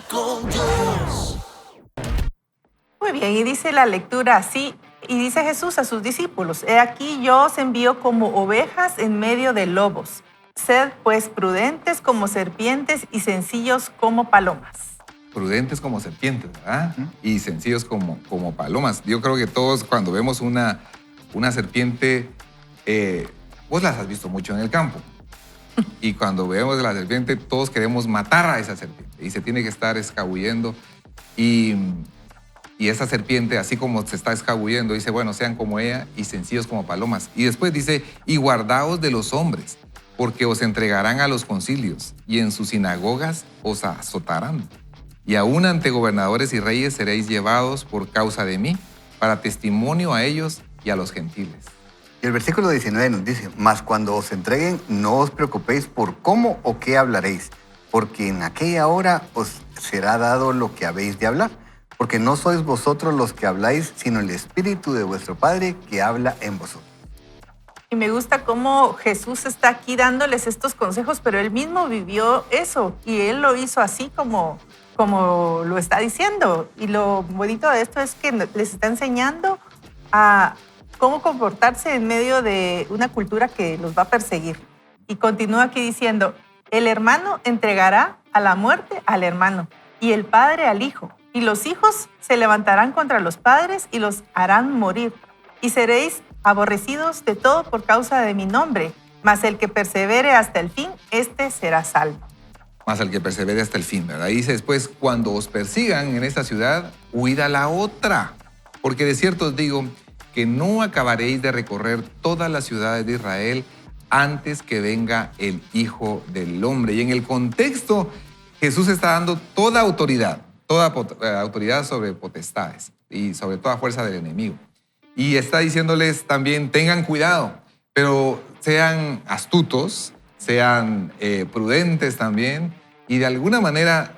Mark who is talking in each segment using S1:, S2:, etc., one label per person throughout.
S1: con Dios.
S2: Muy bien, y dice la lectura así, y dice Jesús a sus discípulos: He aquí yo os envío como ovejas en medio de lobos. Sed pues prudentes como serpientes y sencillos como palomas.
S3: Prudentes como serpientes, ¿verdad? Y sencillos como palomas. Yo creo que todos cuando vemos una serpiente, vos las has visto mucho en el campo. Y cuando vemos la serpiente, todos queremos matar a esa serpiente. Y se tiene que estar escabullendo. Y esa serpiente, así como se está escabullendo, dice, bueno, sean como ella y sencillos como palomas. Y después dice, y guardaos de los hombres, porque os entregarán a los concilios, y en sus sinagogas os azotarán. Y aún ante gobernadores y reyes seréis llevados por causa de mí, para testimonio a ellos y a los gentiles.
S4: Y el versículo 19 nos dice, mas cuando os entreguen, no os preocupéis por cómo o qué hablaréis, porque en aquella hora os será dado lo que habéis de hablar. Porque no sois vosotros los que habláis, sino el Espíritu de vuestro Padre que habla en vosotros.
S2: Y me gusta cómo Jesús está aquí dándoles estos consejos, pero él mismo vivió eso y él lo hizo así como lo está diciendo. Y lo bonito de esto es que les está enseñando a cómo comportarse en medio de una cultura que los va a perseguir. Y continúa aquí diciendo, el hermano entregará a la muerte al hermano y el padre al hijo. Y los hijos se levantarán contra los padres y los harán morir. Y seréis aborrecidos de todo por causa de mi nombre. Mas el que persevere hasta el fin, éste será salvo.
S3: Más el que persevere hasta el fin, ¿verdad? Y dice después, cuando os persigan en esta ciudad, huid a la otra. Porque de cierto os digo que no acabaréis de recorrer todas las ciudades de Israel antes que venga el Hijo del Hombre. Y en el contexto, Jesús está dando toda autoridad sobre potestades y sobre toda fuerza del enemigo. Y está diciéndoles también, tengan cuidado, pero sean astutos, sean prudentes también, y de alguna manera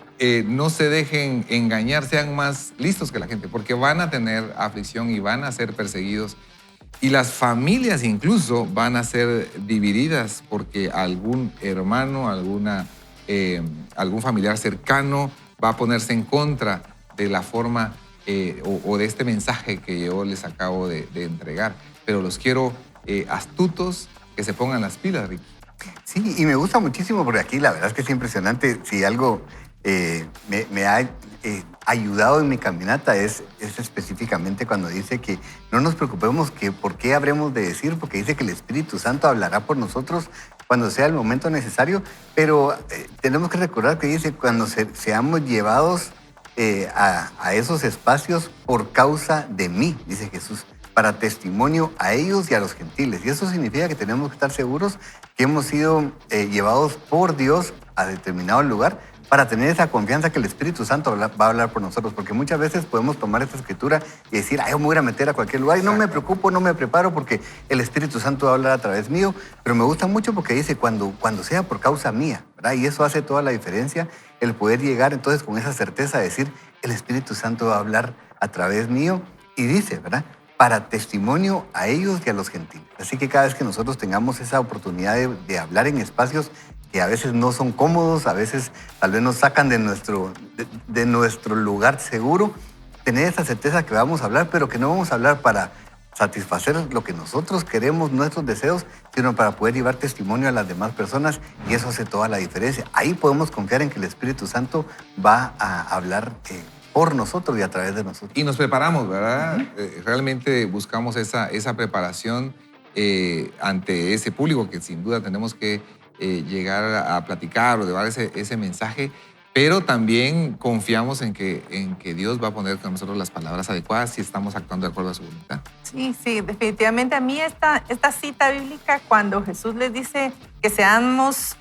S3: no se dejen engañar, sean más listos que la gente, porque van a tener aflicción y van a ser perseguidos. Y las familias incluso van a ser divididas porque algún hermano, algún familiar cercano va a ponerse en contra de la forma o de este mensaje que yo les acabo de entregar. Pero los quiero astutos, que se pongan las pilas, Ricky.
S4: Sí, y me gusta muchísimo porque aquí la verdad es que es impresionante. Si algo me ha ayudado en mi caminata es específicamente cuando dice que no nos preocupemos que por qué habremos de decir, porque dice que el Espíritu Santo hablará por nosotros cuando sea el momento necesario, pero tenemos que recordar que dice cuando seamos llevados a esos espacios por causa de mí, dice Jesús, para testimonio a ellos y a los gentiles. Y eso significa que tenemos que estar seguros que hemos sido llevados por Dios a determinado lugar para tener esa confianza que el Espíritu Santo va a hablar por nosotros. Porque muchas veces podemos tomar esta escritura y decir, yo me voy a meter a cualquier lugar y no me preocupo, no me preparo porque el Espíritu Santo va a hablar a través mío. Pero me gusta mucho porque dice, cuando sea por causa mía, ¿verdad? Y eso hace toda la diferencia, el poder llegar entonces con esa certeza de decir, el Espíritu Santo va a hablar a través mío. Y dice, ¿verdad?, para testimonio a ellos y a los gentiles. Así que cada vez que nosotros tengamos esa oportunidad de hablar en espacios que a veces no son cómodos, a veces tal vez nos sacan de nuestro lugar seguro, tener esa certeza que vamos a hablar, pero que no vamos a hablar para satisfacer lo que nosotros queremos, nuestros deseos, sino para poder llevar testimonio a las demás personas, y eso hace toda la diferencia. Ahí podemos confiar en que el Espíritu Santo va a hablar por nosotros y a través de nosotros.
S3: Y nos preparamos, ¿verdad? Realmente buscamos esa preparación ante ese público que sin duda tenemos que llegar a platicar o llevar ese mensaje, pero también confiamos en que Dios va a poner con nosotros las palabras adecuadas si estamos actuando de acuerdo a su voluntad.
S2: Sí, definitivamente a mí esta cita bíblica, cuando Jesús les dice que seamos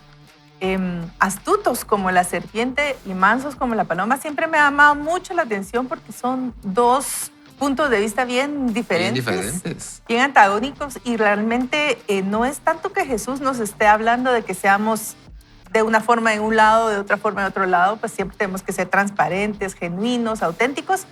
S2: astutos como la serpiente y mansos como la paloma, siempre me ha llamado mucho la atención porque son dos puntos de vista bien diferentes, bien antagónicos, y realmente no es tanto que Jesús nos esté hablando de que seamos de una forma en un lado, de otra forma en otro lado, pues siempre tenemos que ser transparentes, genuinos, auténticos.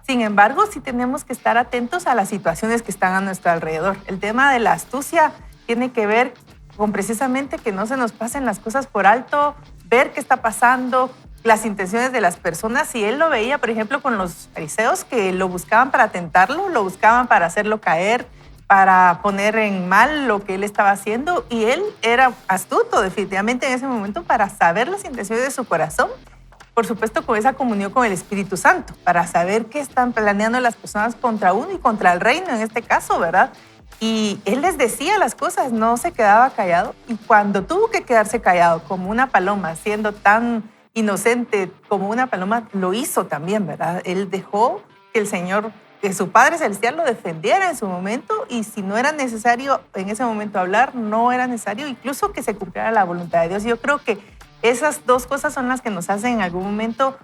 S2: Sin embargo, sí tenemos que estar atentos a las situaciones que están a nuestro alrededor. El tema de la astucia tiene que ver con precisamente que no se nos pasen las cosas por alto, ver qué está pasando, las intenciones de las personas y él lo veía, por ejemplo, con los fariseos que lo buscaban para tentarlo, lo buscaban para hacerlo caer, para poner en mal lo que él estaba haciendo y él era astuto definitivamente en ese momento para saber las intenciones de su corazón, por supuesto con esa comunión con el Espíritu Santo, para saber qué están planeando las personas contra uno y contra el reino en este caso, ¿verdad? Y él les decía las cosas, no se quedaba callado y cuando tuvo que quedarse callado como una paloma, siendo tan inocente como una paloma, lo hizo también, ¿verdad? Él dejó que el Señor, que su Padre Celestial lo defendiera en su momento y si no era necesario en ese momento hablar, no era necesario incluso que se cumpliera la voluntad de Dios. Yo creo que esas dos cosas son las que nos hacen en algún momento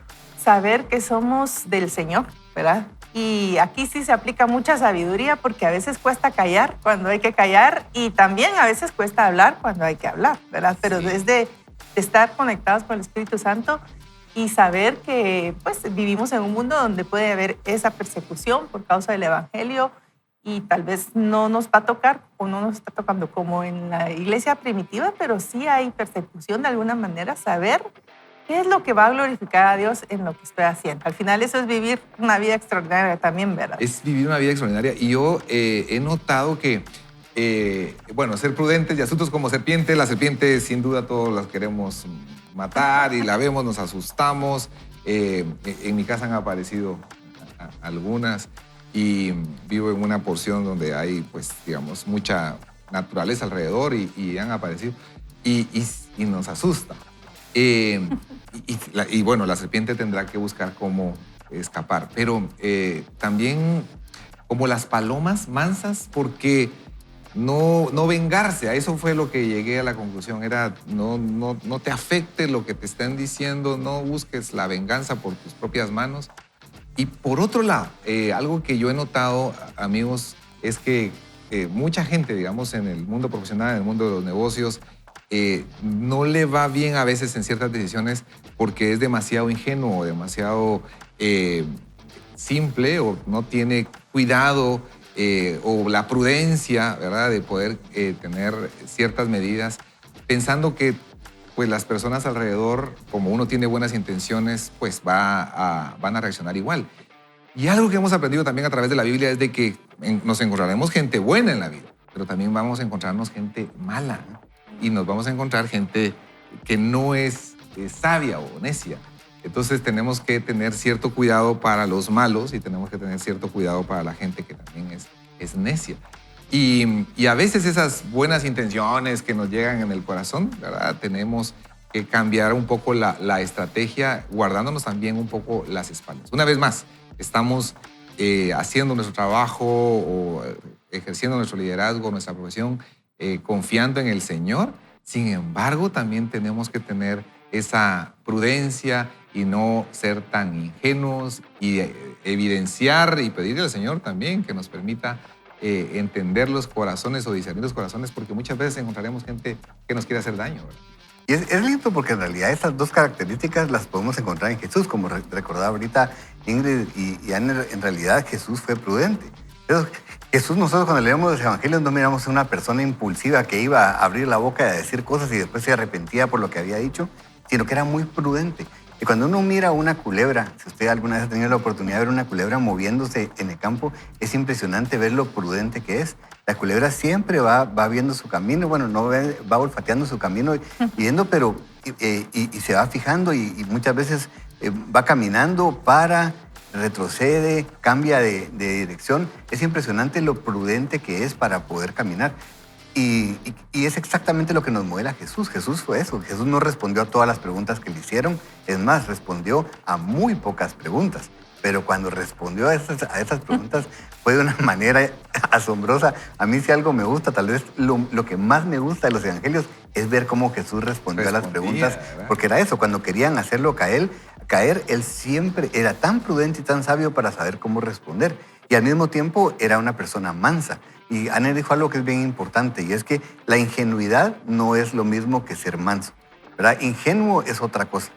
S2: saber que somos del Señor, ¿verdad? Y aquí sí se aplica mucha sabiduría porque a veces cuesta callar cuando hay que callar y también a veces cuesta hablar cuando hay que hablar, ¿verdad? Pero
S3: Sí.
S2: desde estar conectados con el Espíritu Santo y saber que pues, vivimos en un mundo donde puede haber esa persecución por causa del Evangelio y tal vez no nos va a tocar o no nos está tocando como en la iglesia primitiva, pero sí hay persecución de alguna manera, saber qué es lo que va a glorificar a Dios en lo que estoy haciendo. Al final eso es vivir una vida extraordinaria también, ¿verdad?
S3: Es vivir una vida extraordinaria. Y yo he notado que, bueno, ser prudentes y astutos como serpiente, la serpiente sin duda todos las queremos matar y la vemos, nos asustamos. En mi casa han aparecido algunas y vivo en una porción donde hay, pues, digamos, mucha naturaleza alrededor y han aparecido y nos asusta. Y bueno, la serpiente tendrá que buscar cómo escapar, pero también como las palomas mansas, porque no vengarse. A eso fue lo que llegué a la conclusión, era no te afecte lo que te están diciendo, no busques la venganza por tus propias manos. Y por otro lado, algo que yo he notado, amigos, es que mucha gente, digamos, en el mundo profesional, en el mundo de los negocios, no le va bien a veces en ciertas decisiones porque es demasiado ingenuo o demasiado simple o no tiene cuidado o la prudencia, ¿verdad?, de poder tener ciertas medidas pensando que pues las personas alrededor, como uno tiene buenas intenciones, pues van a reaccionar igual. Y algo que hemos aprendido también a través de la Biblia es de que nos encontraremos gente buena en la vida, pero también vamos a encontrarnos gente mala, ¿no? Y nos vamos a encontrar gente que no es sabia o necia. Entonces tenemos que tener cierto cuidado para los malos y tenemos que tener cierto cuidado para la gente que también es necia. Y a veces esas buenas intenciones que nos llegan en el corazón, ¿verdad?, tenemos que cambiar un poco la estrategia, guardándonos también un poco las espaldas. Una vez más, estamos haciendo nuestro trabajo o ejerciendo nuestro liderazgo, nuestra profesión, confiando en el Señor. Sin embargo, también tenemos que tener esa prudencia y no ser tan ingenuos y evidenciar y pedirle al Señor también que nos permita entender los corazones o discernir los corazones, porque muchas veces encontraremos gente que nos quiere hacer daño, ¿verdad?
S4: Y es lindo porque en realidad estas dos características las podemos encontrar en Jesús, como recordaba ahorita Ingrid y Anne, en realidad Jesús fue prudente. Pero Jesús, nosotros cuando leemos los evangelios no miramos a una persona impulsiva que iba a abrir la boca y a decir cosas y después se arrepentía por lo que había dicho, sino que era muy prudente. Y cuando uno mira una culebra, si usted alguna vez ha tenido la oportunidad de ver una culebra moviéndose en el campo, es impresionante ver lo prudente que es. La culebra siempre va viendo su camino, bueno, no va olfateando su camino, viendo, pero y se va fijando y muchas veces va caminando, retrocede, cambia de dirección. Es impresionante lo prudente que es para poder caminar. Y es exactamente lo que nos modela Jesús. Jesús fue eso. Jesús no respondió a todas las preguntas que le hicieron. Es más, respondió a muy pocas preguntas. Pero cuando respondió a esas preguntas fue de una manera asombrosa. A mí si algo me gusta, tal vez lo que más me gusta de los evangelios es ver cómo Jesús respondió a las preguntas.
S3: ¿Verdad?
S4: Porque era eso, cuando querían hacerlo caer, él siempre era tan prudente y tan sabio para saber cómo responder. Y al mismo tiempo era una persona mansa. Y Anne dijo algo que es bien importante, y es que la ingenuidad no es lo mismo que ser manso, ¿verdad? Ingenuo es otra cosa.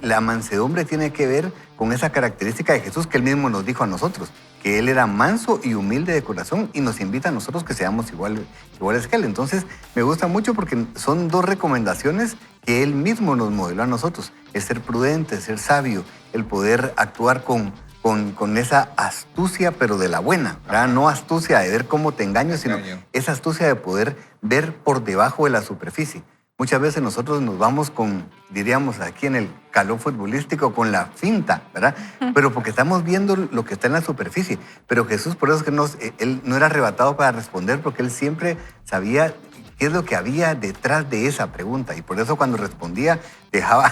S4: La mansedumbre tiene que ver con esa característica de Jesús que él mismo nos dijo a nosotros, que él era manso y humilde de corazón y nos invita a nosotros que seamos iguales que él. Entonces, me gusta mucho porque son dos recomendaciones que Él mismo nos modeló a nosotros. Es ser prudente, ser sabio, el poder actuar con esa astucia, pero de la buena, ¿verdad? No astucia de ver cómo te engaño, sino esa astucia de poder ver por debajo de la superficie. Muchas veces nosotros nos vamos con, diríamos aquí en el calor futbolístico, con la finta, ¿verdad? Pero porque estamos viendo lo que está en la superficie. Pero Jesús, por eso es que Él no era arrebatado para responder, porque Él siempre sabía qué es lo que había detrás de esa pregunta. Y por eso cuando respondía, dejaba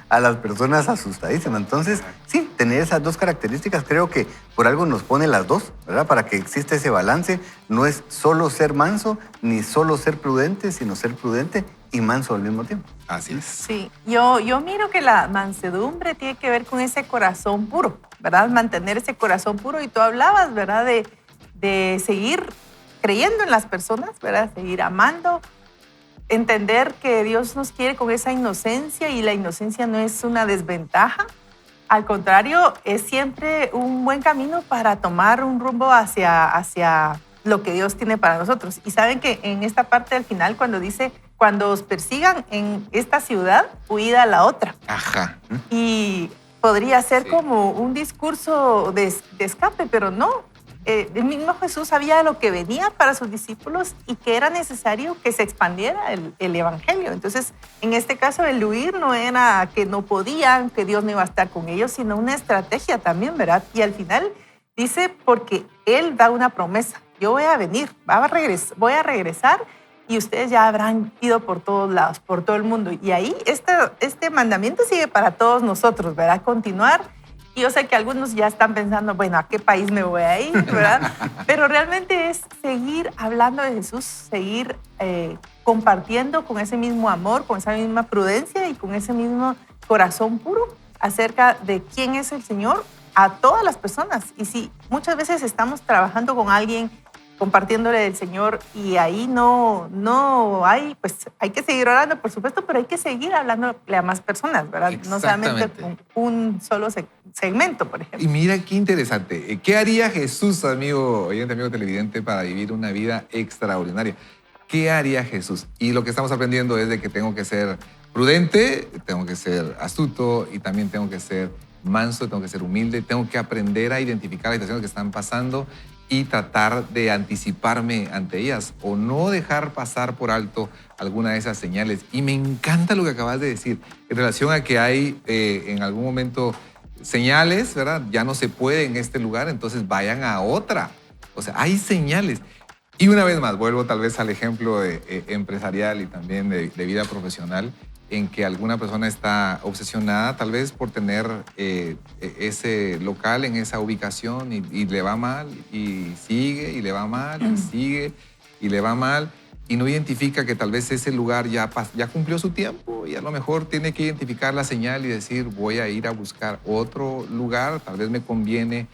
S4: a las personas asustadísimas. Entonces, sí, tener esas dos características, creo que por algo nos pone las dos, ¿verdad? Para que exista ese balance. No es solo ser manso, ni solo ser prudente, sino ser prudente y manso al mismo tiempo.
S3: Así es.
S2: Sí, yo miro que la mansedumbre tiene que ver con ese corazón puro, ¿verdad? Mantener ese corazón puro. Y tú hablabas, ¿verdad? De seguir creyendo en las personas, ¿verdad? Seguir amando, entender que Dios nos quiere con esa inocencia y la inocencia no es una desventaja. Al contrario, es siempre un buen camino para tomar un rumbo hacia lo que Dios tiene para nosotros. Y saben que en esta parte al final, cuando dice, cuando os persigan en esta ciudad, huid a la otra.
S3: Ajá.
S2: Y podría ser como un discurso de escape, pero no. El mismo Jesús sabía lo que venía para sus discípulos y que era necesario que se expandiera el evangelio. Entonces, en este caso, el huir no era que no podían, que Dios no iba a estar con ellos, sino una estrategia también, ¿verdad? Y al final dice, porque Él da una promesa. Yo voy a venir, voy a regresar y ustedes ya habrán ido por todos lados, por todo el mundo. Y ahí este mandamiento sigue para todos nosotros, ¿verdad? Continuar. Y yo sé que algunos ya están pensando, bueno, ¿a qué país me voy a ir, verdad? Pero realmente es seguir hablando de Jesús, seguir compartiendo con ese mismo amor, con esa misma prudencia y con ese mismo corazón puro acerca de quién es el Señor a todas las personas. Y si muchas veces estamos trabajando con alguien, compartiéndole del Señor y ahí no hay, pues hay que seguir orando, por supuesto, pero hay que seguir hablándole a más personas, ¿verdad? No solamente con un solo segmento, por ejemplo.
S3: Y mira qué interesante. ¿Qué haría Jesús, amigo oyente, amigo televidente, para vivir una vida extraordinaria? ¿Qué haría Jesús? Y lo que estamos aprendiendo es de que tengo que ser prudente, tengo que ser astuto y también tengo que ser manso, tengo que ser humilde, tengo que aprender a identificar las situaciones que están pasando y tratar de anticiparme ante ellas o no dejar pasar por alto alguna de esas señales. Y me encanta lo que acabas de decir en relación a que hay en algún momento señales, ¿verdad? Ya no se puede en este lugar, entonces vayan a otra. O sea, hay señales. Y una vez más, vuelvo tal vez al ejemplo empresarial y también de vida profesional, en que alguna persona está obsesionada tal vez por tener ese local en esa ubicación y le va mal y sigue y le va mal y sigue y le va mal y no identifica que tal vez ese lugar ya cumplió su tiempo y a lo mejor tiene que identificar la señal y decir voy a ir a buscar otro lugar, tal vez me conviene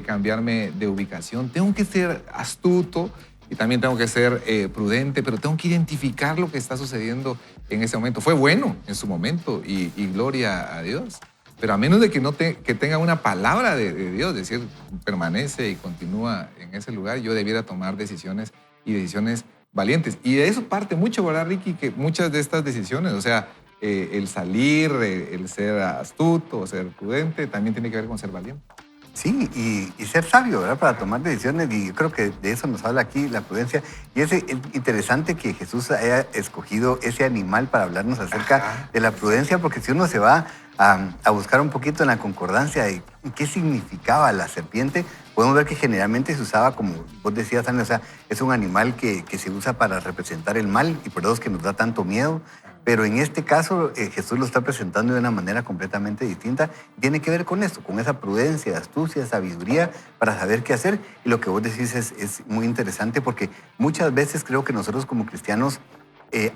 S3: cambiarme de ubicación. Tengo que ser astuto y también tengo que ser prudente, pero tengo que identificar lo que está sucediendo en ese momento. Fue bueno en su momento y gloria a Dios. Pero a menos de que tenga una palabra de Dios, decir, permanece y continúa en ese lugar, yo debiera tomar decisiones y decisiones valientes. Y de eso parte mucho, ¿verdad, Ricky? Que muchas de estas decisiones, o sea, el salir, el ser astuto, ser prudente, también tiene que ver con ser valiente.
S4: Sí, y ser sabio, ¿verdad? Para tomar decisiones, y yo creo que de eso nos habla aquí la prudencia. Y es interesante que Jesús haya escogido ese animal para hablarnos acerca de la prudencia, porque si uno se va a buscar un poquito en la concordancia de qué significaba la serpiente, podemos ver que generalmente se usaba, como vos decías, Ana, o sea, es un animal que se usa para representar el mal y por eso es que nos da tanto miedo. Pero en este caso Jesús lo está presentando de una manera completamente distinta. Tiene que ver con esto, con esa prudencia, astucia, sabiduría para saber qué hacer. Y lo que vos decís es muy interesante porque muchas veces creo que nosotros como cristianos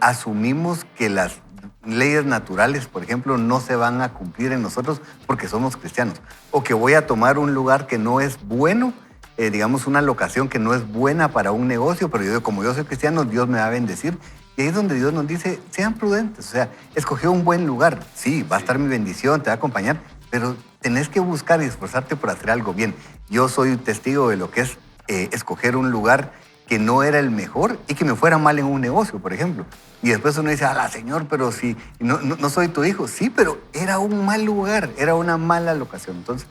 S4: asumimos que las leyes naturales, por ejemplo, no se van a cumplir en nosotros porque somos cristianos. O que voy a tomar un lugar que no es bueno, digamos una locación que no es buena para un negocio, pero como yo soy cristiano, Dios me va a bendecir. Y ahí es donde Dios nos dice, sean prudentes, o sea, escogió un buen lugar. Sí, va a estar mi bendición, te va a acompañar, pero tenés que buscar y esforzarte por hacer algo bien. Yo soy testigo de lo que es escoger un lugar que no era el mejor y que me fuera mal en un negocio, por ejemplo. Y después uno dice, ala, Señor, pero si no soy tu hijo. Sí, pero era un mal lugar, era una mala locación. Entonces,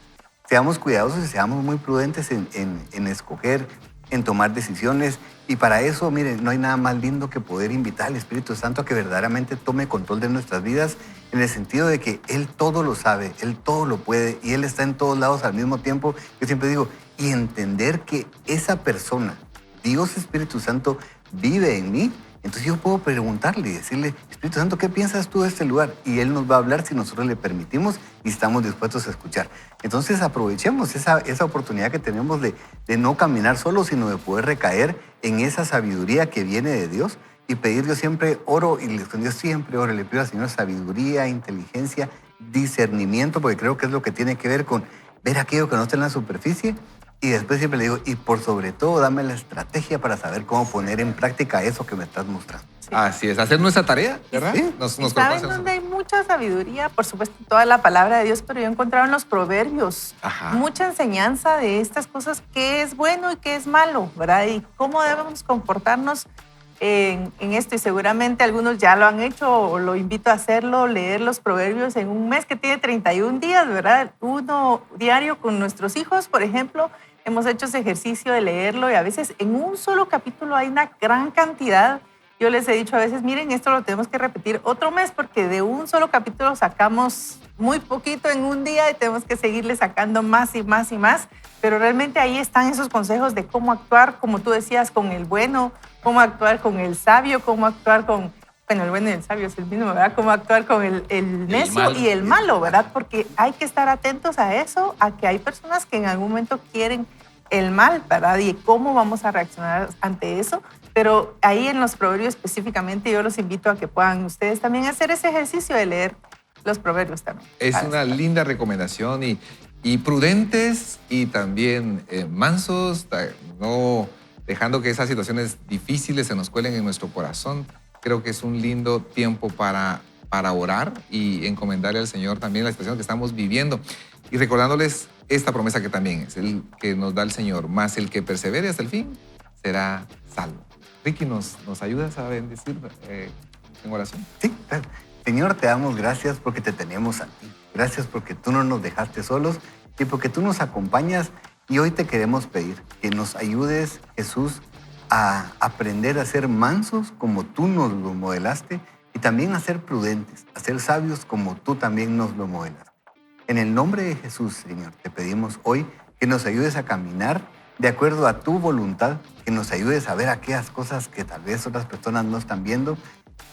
S4: seamos cuidadosos y seamos muy prudentes en escoger, en tomar decisiones. Y para eso, miren, no hay nada más lindo que poder invitar al Espíritu Santo a que verdaderamente tome control de nuestras vidas, en el sentido de que Él todo lo sabe, Él todo lo puede y Él está en todos lados al mismo tiempo. Yo siempre digo, y entender que esa persona, Dios Espíritu Santo, vive en mí. Entonces yo puedo preguntarle y decirle, Espíritu Santo, ¿qué piensas tú de este lugar? Y Él nos va a hablar si nosotros le permitimos y estamos dispuestos a escuchar. Entonces aprovechemos esa oportunidad que tenemos de no caminar solos, sino de poder recaer en esa sabiduría que viene de Dios y pedir. Yo siempre oro y yo siempre oro, le pido al Señor sabiduría, inteligencia, discernimiento, porque creo que es lo que tiene que ver con ver aquello que no está en la superficie. Y después siempre le digo, y por sobre todo, dame la estrategia para saber cómo poner en práctica eso que me estás mostrando.
S2: Sí.
S3: Así es, hacer nuestra tarea, ¿verdad?
S4: Sí.
S2: ¿Saben dónde hay mucha sabiduría? Por supuesto, toda la palabra de Dios, pero yo he encontrado en los proverbios
S3: Ajá.
S2: mucha enseñanza de estas cosas, qué es bueno y qué es malo, ¿verdad? Y cómo debemos comportarnos en esto. Y seguramente algunos ya lo han hecho o lo invito a hacerlo, leer los proverbios en un mes que tiene 31 días, ¿verdad? Uno diario con nuestros hijos, por ejemplo. Hemos hecho ese ejercicio de leerlo y a veces en un solo capítulo hay una gran cantidad. Yo les he dicho a veces, miren, esto lo tenemos que repetir otro mes porque de un solo capítulo sacamos muy poquito en un día y tenemos que seguirle sacando más y más y más. Pero realmente ahí están esos consejos de cómo actuar, como tú decías, con el bueno, cómo actuar con el sabio, cómo actuar con... Bueno, el bueno y el sabio es el mismo, ¿verdad? Cómo actuar con el necio y el malo, ¿verdad? Porque hay que estar atentos a eso, a que hay personas que en algún momento quieren el mal, ¿verdad? Y cómo vamos a reaccionar ante eso. Pero ahí en los proverbios específicamente yo los invito a que puedan ustedes también hacer ese ejercicio de leer los proverbios también.
S3: Es una linda recomendación y prudentes y también mansos, no dejando que esas situaciones difíciles se nos cuelen en nuestro corazón. Creo que es un lindo tiempo para orar y encomendarle al Señor también la situación que estamos viviendo. Y recordándoles esta promesa que también es el que nos da el Señor, más el que persevere hasta el fin será salvo. Ricky, ¿nos ayudas a bendecir en oración?
S4: Sí, claro. Señor, te damos gracias porque te tenemos a ti. Gracias porque tú no nos dejaste solos y porque tú nos acompañas. Y hoy te queremos pedir que nos ayudes, Jesús, a aprender a ser mansos como tú nos lo modelaste y también a ser prudentes, a ser sabios como tú también nos lo modelaste. En el nombre de Jesús, Señor, te pedimos hoy que nos ayudes a caminar de acuerdo a tu voluntad, que nos ayudes a ver aquellas cosas que tal vez otras personas no están viendo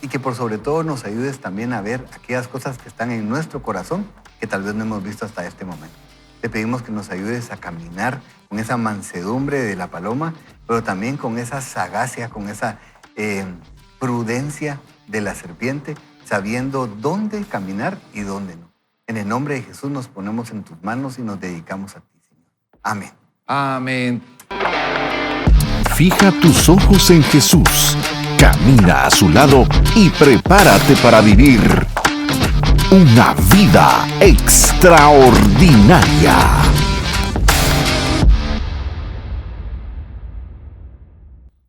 S4: y que por sobre todo nos ayudes también a ver aquellas cosas que están en nuestro corazón que tal vez no hemos visto hasta este momento. Te pedimos que nos ayudes a caminar con esa mansedumbre de la paloma, pero también con esa sagacia, con esa prudencia de la serpiente, sabiendo dónde caminar y dónde no. En el nombre de Jesús nos ponemos en tus manos y nos dedicamos a ti, Señor. Amén.
S3: Amén.
S1: Fija tus ojos en Jesús, camina a su lado y prepárate para vivir una vida extraordinaria.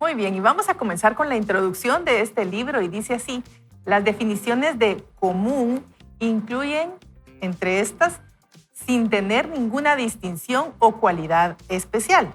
S2: Muy bien, y vamos a comenzar con la introducción de este libro y dice así: las definiciones de común incluyen, entre estas, sin tener ninguna distinción o cualidad especial.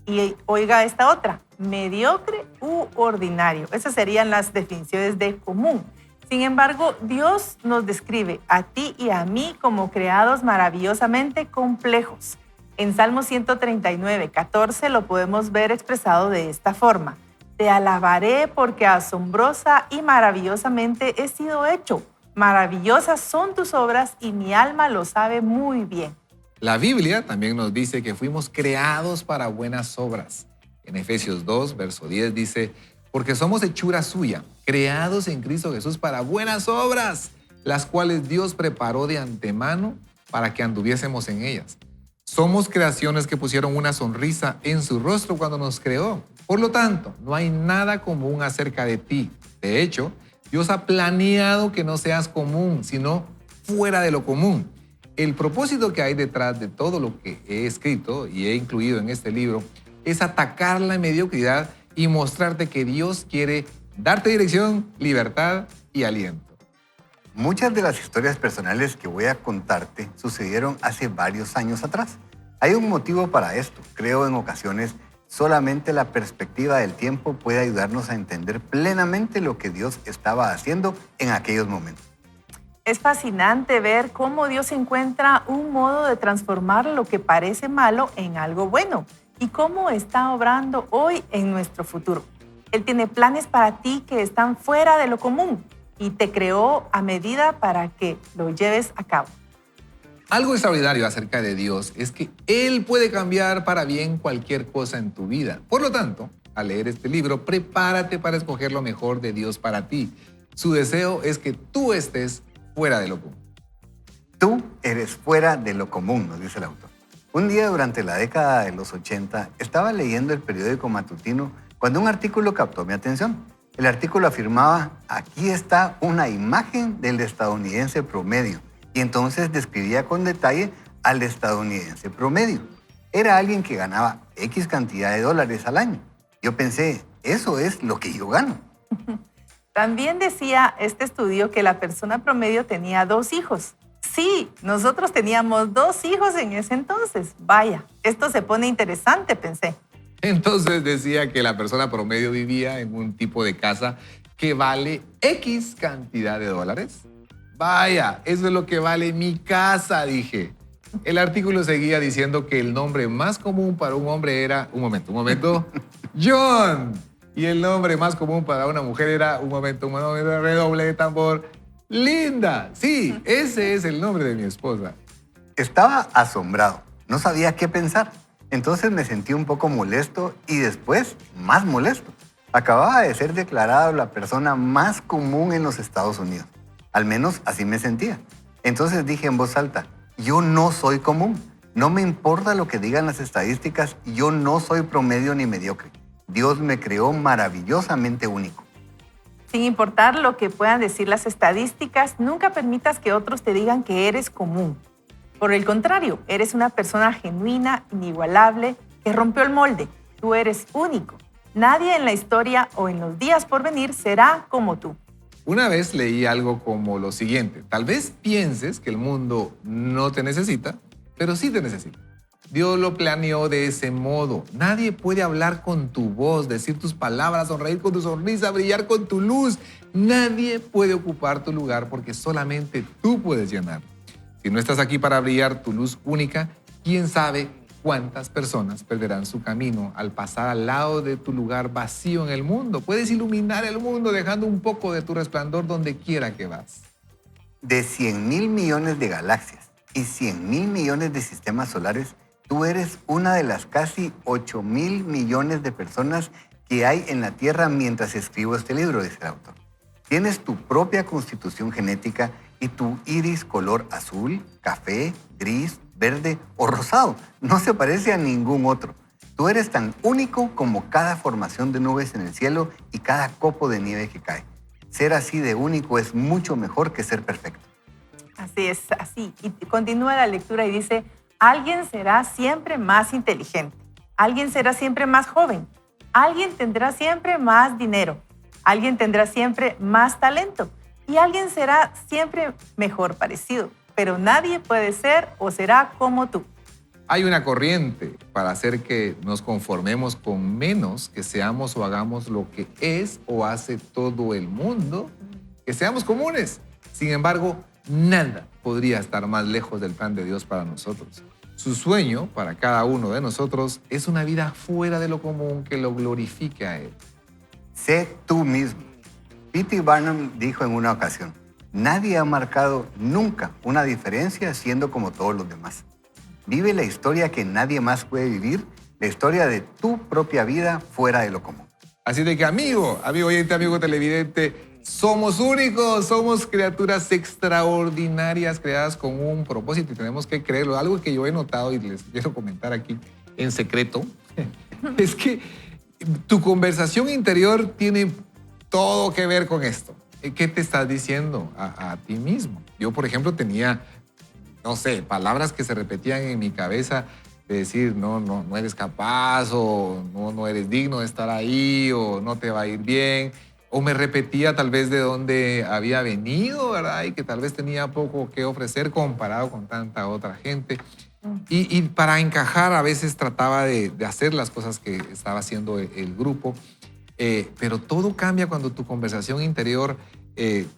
S2: Y oiga esta otra, mediocre u ordinario. Esas serían las definiciones de común. Sin embargo, Dios nos describe a ti y a mí como creados maravillosamente complejos. En Salmo 139, 14 lo podemos ver expresado de esta forma: te alabaré porque asombrosa y maravillosamente he sido hecho. Maravillosas son tus obras y mi alma lo sabe muy bien.
S3: La Biblia también nos dice que fuimos creados para buenas obras. En Efesios 2, verso 10 dice, porque somos hechura suya, creados en Cristo Jesús para buenas obras, las cuales Dios preparó de antemano para que anduviésemos en ellas. Somos creaciones que pusieron una sonrisa en su rostro cuando nos creó. Por lo tanto, no hay nada común acerca de ti. De hecho, Dios ha planeado que no seas común, sino fuera de lo común. El propósito que hay detrás de todo lo que he escrito y he incluido en este libro es atacar la mediocridad y mostrarte que Dios quiere darte dirección, libertad y aliento.
S4: Muchas de las historias personales que voy a contarte sucedieron hace varios años atrás. Hay un motivo para esto. Creo en ocasiones solamente la perspectiva del tiempo puede ayudarnos a entender plenamente lo que Dios estaba haciendo en aquellos momentos.
S2: Es fascinante ver cómo Dios encuentra un modo de transformar lo que parece malo en algo bueno y cómo está obrando hoy en nuestro futuro. Él tiene planes para ti que están fuera de lo común y te creó a medida para que lo lleves a cabo.
S3: Algo extraordinario acerca de Dios es que Él puede cambiar para bien cualquier cosa en tu vida. Por lo tanto, al leer este libro, prepárate para escoger lo mejor de Dios para ti. Su deseo es que tú estés fuera de lo común.
S4: Tú eres fuera de lo común, nos dice el autor. Un día durante la década de los 80, estaba leyendo el periódico matutino cuando un artículo captó mi atención. El artículo afirmaba, aquí está una imagen del estadounidense promedio. Y entonces describía con detalle al estadounidense promedio. Era alguien que ganaba X cantidad de dólares al año. Yo pensé, eso es lo que yo gano.
S2: También decía este estudio que la persona promedio tenía 2 hijos. Sí, nosotros teníamos 2 hijos en ese entonces. Vaya, esto se pone interesante, pensé.
S3: Entonces decía que la persona promedio vivía en un tipo de casa que vale X cantidad de dólares. Vaya, eso es lo que vale mi casa, dije. El artículo seguía diciendo que el nombre más común para un hombre era, un momento, John. Y el nombre más común para una mujer era, un momento, redoble de tambor, Linda. Sí, ese es el nombre de mi esposa.
S4: Estaba asombrado, no sabía qué pensar. Entonces me sentí un poco molesto y después más molesto. Acababa de ser declarado la persona más común en los Estados Unidos. Al menos así me sentía. Entonces dije en voz alta, yo no soy común. No me importa lo que digan las estadísticas, yo no soy promedio ni mediocre. Dios me creó maravillosamente único.
S2: Sin importar lo que puedan decir las estadísticas, nunca permitas que otros te digan que eres común. Por el contrario, eres una persona genuina, inigualable, que rompió el molde. Tú eres único. Nadie en la historia o en los días por venir será como tú.
S3: Una vez leí algo como lo siguiente. Tal vez pienses que el mundo no te necesita, pero sí te necesita. Dios lo planeó de ese modo. Nadie puede hablar con tu voz, decir tus palabras, sonreír con tu sonrisa, brillar con tu luz. Nadie puede ocupar tu lugar porque solamente tú puedes llenar. Si no estás aquí para brillar tu luz única, ¿quién sabe cuántas personas perderán su camino al pasar al lado de tu lugar vacío en el mundo? Puedes iluminar el mundo dejando un poco de tu resplandor donde quiera que vas.
S4: De 100.000 millones de galaxias y 100.000 millones de sistemas solares, tú eres una de las casi 8.000 millones de personas que hay en la Tierra mientras escribo este libro, dice el autor. Tienes tu propia constitución genética y tu iris color azul, café, gris, verde o rosado. No se parece a ningún otro. Tú eres tan único como cada formación de nubes en el cielo y cada copo de nieve que cae. Ser así de único es mucho mejor que ser perfecto.
S2: Así es, así. Y continúa la lectura y dice, alguien será siempre más inteligente, alguien será siempre más joven, alguien tendrá siempre más dinero, alguien tendrá siempre más talento y alguien será siempre mejor parecido, pero nadie puede ser o será como tú.
S3: Hay una corriente para hacer que nos conformemos con menos, que seamos o hagamos lo que es o hace todo el mundo, que seamos comunes. Sin embargo, nada podría estar más lejos del plan de Dios para nosotros. Su sueño para cada uno de nosotros es una vida fuera de lo común que lo glorifique a Él.
S4: Sé tú mismo. P.T. Barnum dijo en una ocasión, nadie ha marcado nunca una diferencia siendo como todos los demás. Vive la historia que nadie más puede vivir, la historia de tu propia vida fuera de lo común.
S3: Así de que amigo oyente, amigo televidente, somos únicos, somos criaturas extraordinarias creadas con un propósito y tenemos que creerlo. Algo que yo he notado y les quiero comentar aquí en secreto es que tu conversación interior tiene todo que ver con esto. ¿Qué te estás diciendo a ti mismo? Yo, por ejemplo, tenía, no sé, palabras que se repetían en mi cabeza de decir, no eres capaz, o no eres digno de estar ahí, o no te va a ir bien. O me repetía tal vez de dónde había venido, ¿verdad? Y que tal vez tenía poco que ofrecer comparado con tanta otra gente. Y para encajar a veces trataba de hacer las cosas que estaba haciendo el grupo. Pero todo cambia cuando tu conversación interior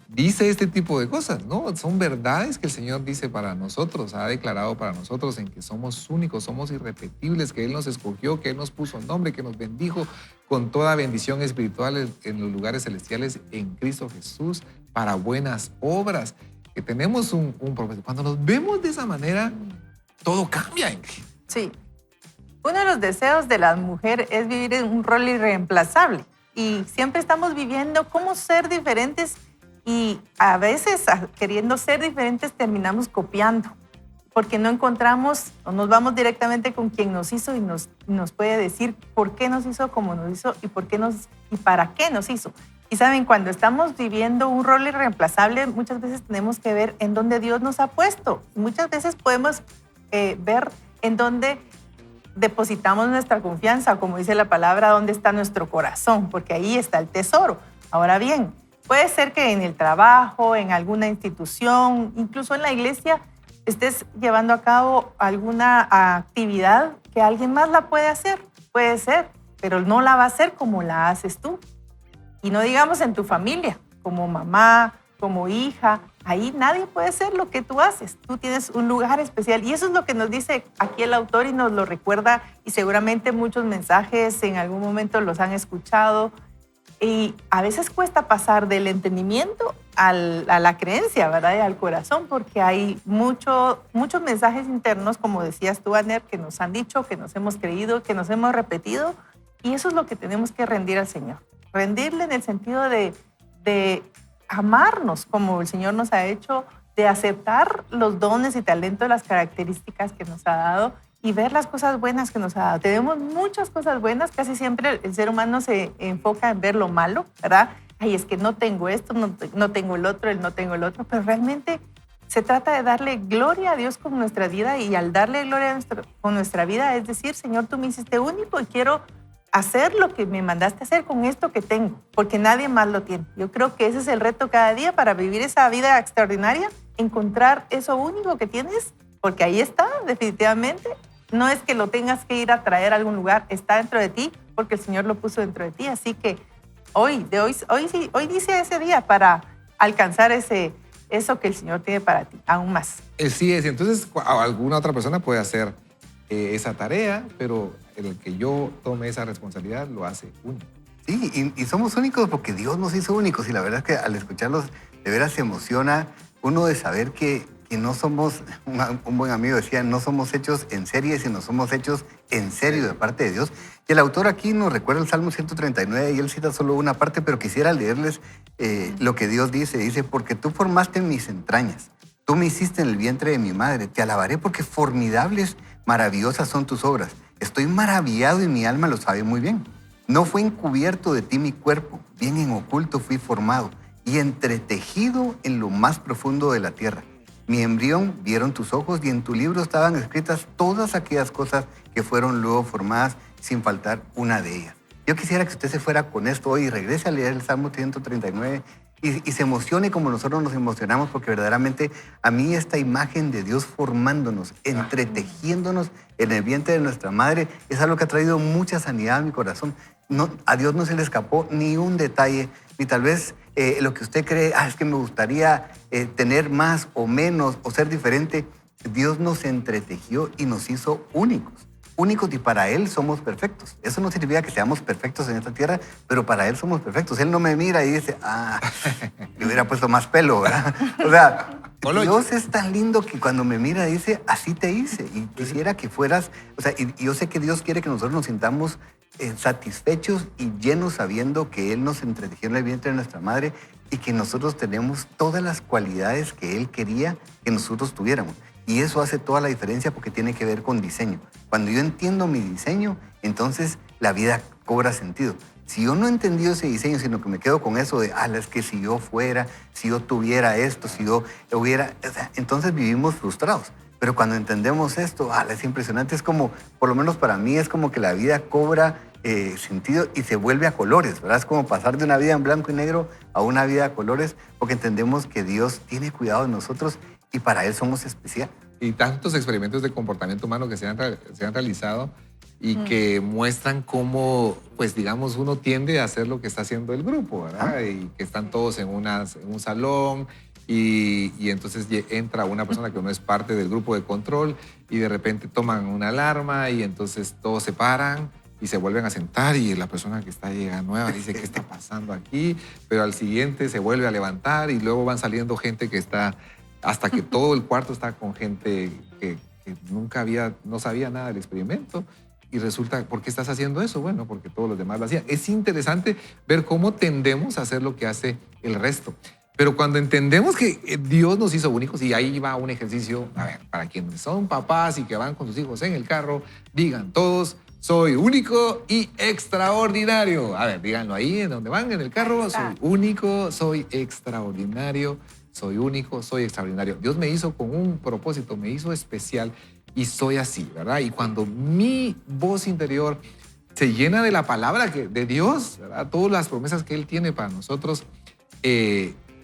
S3: dice este tipo de cosas, ¿no? Son verdades que el Señor dice para nosotros, ha declarado para nosotros en que somos únicos, somos irrepetibles, que Él nos escogió, que Él nos puso nombre, que nos bendijo con toda bendición espiritual en los lugares celestiales en Cristo Jesús para buenas obras, que tenemos un propósito. Cuando nos vemos de esa manera, todo cambia.
S2: Sí. Uno de los deseos de la mujer es vivir en un rol irreemplazable. Y siempre estamos viviendo cómo ser diferentes y a veces queriendo ser diferentes terminamos copiando porque no encontramos o nos vamos directamente con quien nos hizo y nos puede decir por qué nos hizo como nos hizo y para qué nos hizo. Y saben, cuando estamos viviendo un rol irreemplazable, muchas veces tenemos que ver en dónde Dios nos ha puesto. Muchas veces podemos ver en dónde depositamos nuestra confianza, como dice la palabra, dónde está nuestro corazón, porque ahí está el tesoro. Ahora bien, puede ser que en el trabajo, en alguna institución, incluso en la iglesia, estés llevando a cabo alguna actividad que alguien más la puede hacer. Puede ser, pero no la va a hacer como la haces tú. Y no digamos en tu familia, como mamá, como hija, ahí nadie puede hacer lo que tú haces. Tú tienes un lugar especial y eso es lo que nos dice aquí el autor y nos lo recuerda y seguramente muchos mensajes en algún momento los han escuchado y a veces cuesta pasar del entendimiento a la creencia, ¿verdad? Y al corazón porque hay muchos mensajes internos, como decías tú, Aner, que nos han dicho, que nos hemos creído, que nos hemos repetido y eso es lo que tenemos que rendir al Señor. Rendirle en el sentido de amarnos como el Señor nos ha hecho, de aceptar los dones y talentos, las características que nos ha dado y ver las cosas buenas que nos ha dado. Tenemos muchas cosas buenas, casi siempre el ser humano se enfoca en ver lo malo, ¿verdad? Ay, es que no tengo esto, no tengo el otro, no tengo el otro, pero realmente se trata de darle gloria a Dios con nuestra vida y al darle gloria con nuestra vida es decir, Señor, tú me hiciste único y quiero hacer lo que me mandaste a hacer con esto que tengo, porque nadie más lo tiene. Yo creo que ese es el reto cada día para vivir esa vida extraordinaria, encontrar eso único que tienes, porque ahí está, definitivamente. No es que lo tengas que ir a traer a algún lugar, está dentro de ti, porque el Señor lo puso dentro de ti. Así que hoy dice ese día para alcanzar eso que el Señor tiene para ti, aún más.
S3: Sí es, entonces alguna otra persona puede hacer esa tarea, pero el que yo tome esa responsabilidad lo hace único.
S4: Sí, y somos únicos porque Dios nos hizo únicos y la verdad es que al escucharlos de veras se emociona uno de saber que no somos, un buen amigo decía, no somos hechos en serie, sino somos hechos en serio de parte de Dios. Y el autor aquí nos recuerda el Salmo 139 y él cita solo una parte, pero quisiera leerles lo que Dios dice. Dice, porque tú formaste mis entrañas, tú me hiciste en el vientre de mi madre, te alabaré porque formidables, maravillosas son tus obras. Estoy maravillado y mi alma lo sabe muy bien. No fue encubierto de ti mi cuerpo, bien en oculto fui formado y entretejido en lo más profundo de la tierra. Mi embrión vieron tus ojos y en tu libro estaban escritas todas aquellas cosas que fueron luego formadas sin faltar una de ellas. Yo quisiera que usted se fuera con esto hoy y regrese a leer el Salmo 139 y se emocione como nosotros nos emocionamos porque verdaderamente a mí esta imagen de Dios formándonos, entretejiéndonos en el vientre de nuestra madre es algo que ha traído mucha sanidad a mi corazón. No, a Dios no se le escapó ni un detalle, ni tal vez lo que usted cree, es que me gustaría tener más o menos o ser diferente. Dios nos entretejió y nos hizo únicos. Únicos y para Él somos perfectos. Eso no significa que seamos perfectos en esta tierra, pero para Él somos perfectos. Él no me mira y dice, le hubiera puesto más pelo, ¿verdad? O sea, Dios es tan lindo que cuando me mira dice, así te hice. Y quisiera que fueras, o sea, y yo sé que Dios quiere que nosotros nos sintamos satisfechos y llenos sabiendo que Él nos entretejió en el vientre de nuestra madre y que nosotros tenemos todas las cualidades que Él quería que nosotros tuviéramos. Y eso hace toda la diferencia porque tiene que ver con diseño. Cuando yo entiendo mi diseño, entonces la vida cobra sentido. Si yo no he entendido ese diseño, sino que me quedo con eso de, es que si yo fuera, si yo tuviera esto, si yo hubiera... O sea, entonces vivimos frustrados. Pero cuando entendemos esto, es impresionante. Es como, por lo menos para mí, es como que la vida cobra sentido y se vuelve a colores, ¿verdad? Es como pasar de una vida en blanco y negro a una vida a colores, porque entendemos que Dios tiene cuidado de nosotros y para Él somos especiales.
S3: Y tantos experimentos de comportamiento humano que se han realizado y que muestran cómo, pues digamos, uno tiende a hacer lo que está haciendo el grupo, ¿verdad? Y que están todos en un salón y entonces entra una persona que no es parte del grupo de control y de repente toman una alarma y entonces todos se paran y se vuelven a sentar y la persona que está llegando nueva dice, ¿qué está pasando aquí? Pero al siguiente se vuelve a levantar y luego van saliendo gente que está, hasta que todo el cuarto está con gente que no sabía nada del experimento. Y resulta, ¿por qué estás haciendo eso? Bueno, porque todos los demás lo hacían. Es interesante ver cómo tendemos a hacer lo que hace el resto. Pero cuando entendemos que Dios nos hizo únicos, y ahí va un ejercicio, a ver, para quienes son papás y que van con sus hijos en el carro, digan todos, soy único y extraordinario. A ver, díganlo ahí en donde van en el carro, soy único, soy extraordinario, soy único, soy extraordinario. Dios me hizo con un propósito, me hizo especial. Y soy así, ¿verdad? Y cuando mi voz interior se llena de la palabra de Dios, ¿verdad? Todas las promesas que Él tiene para nosotros,